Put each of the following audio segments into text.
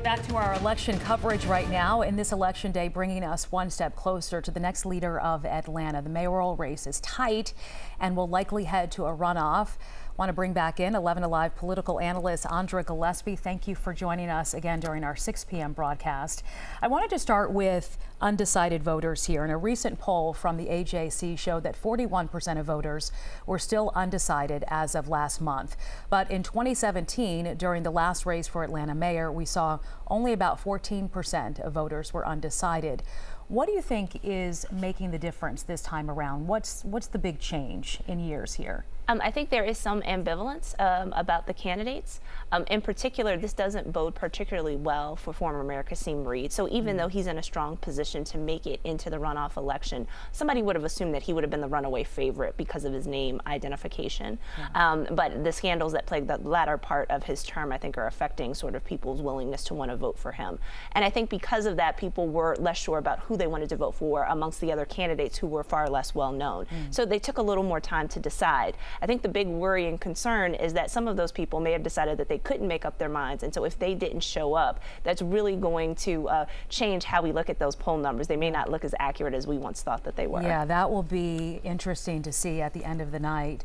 Back to our election coverage right now. In this election day, bringing us one step closer to the next leader of Atlanta. The mayoral race is tight and will likely head to a runoff. Want to bring back in 11 Alive political analyst Andra Gillespie. Thank you for joining us again during our 6 p.m. broadcast. I wanted to start with undecided voters here. And a recent poll from the AJC showed that 41% of voters were still undecided as of last month. But in 2017, during the last race for Atlanta mayor, we saw only about 14% of voters were undecided. What do you think is making the difference this time around? What's the big change in years here? I think there is some ambivalence about the candidates. In particular, this doesn't bode particularly well for former Mayor Kasim Reed. So even though he's in a strong position to make it into the runoff election, somebody would have assumed that he would have been the runaway favorite because of his name identification. But the scandals that plagued the latter part of his term, I think, are affecting sort of people's willingness to want to vote for him. And I think because of that, people were less sure about who they wanted to vote for amongst the other candidates who were far less well known. So they took a little more time to decide. I think the big worry and concern is that some of those people may have decided that they couldn't make up their minds, and so if they didn't show up, that's really going to change how we look at those poll numbers. They may not look as accurate as we once thought that they were. Yeah, that will be interesting to see at the end of the night.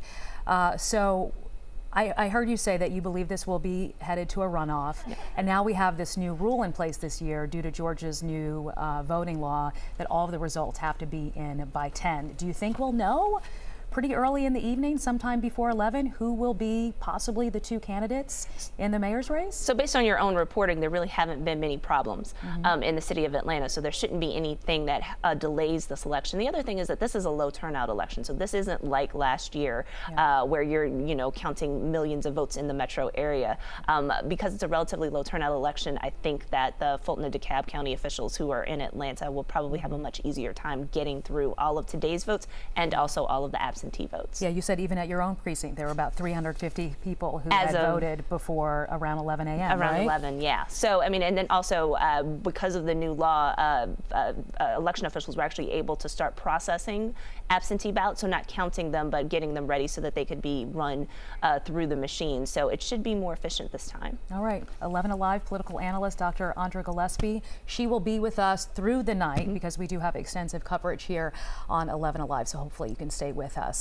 So I heard you say that you believe this will be headed to a runoff, and now we have this new rule in place this year due to Georgia's new voting law that all of the results have to be in by 10. Do you think we'll know pretty early in the evening, sometime before 11, who will be possibly the two candidates in the mayor's race? So based on your own reporting, there really haven't been many problems in the city of Atlanta, so there shouldn't be anything that delays this election. The other thing is that this is a low turnout election, so this isn't like last year where you're counting millions of votes in the metro area. Because it's a relatively low turnout election, I think that the Fulton and DeKalb County officials who are in Atlanta will probably have a much easier time getting through all of today's votes and also all of the absentee votes. Yeah, you said even at your own precinct there were about 350 people who had voted before around 11 a.m. Around right? 11, yeah. So I mean, and then also because of the new law, election officials were actually able to start processing absentee ballots, so not counting them but getting them ready so that they could be run through the machine. So it should be more efficient this time. All right, 11 Alive political analyst Dr. Andra Gillespie. She will be with us through the night because we do have extensive coverage here on 11 Alive. So hopefully you can stay with us.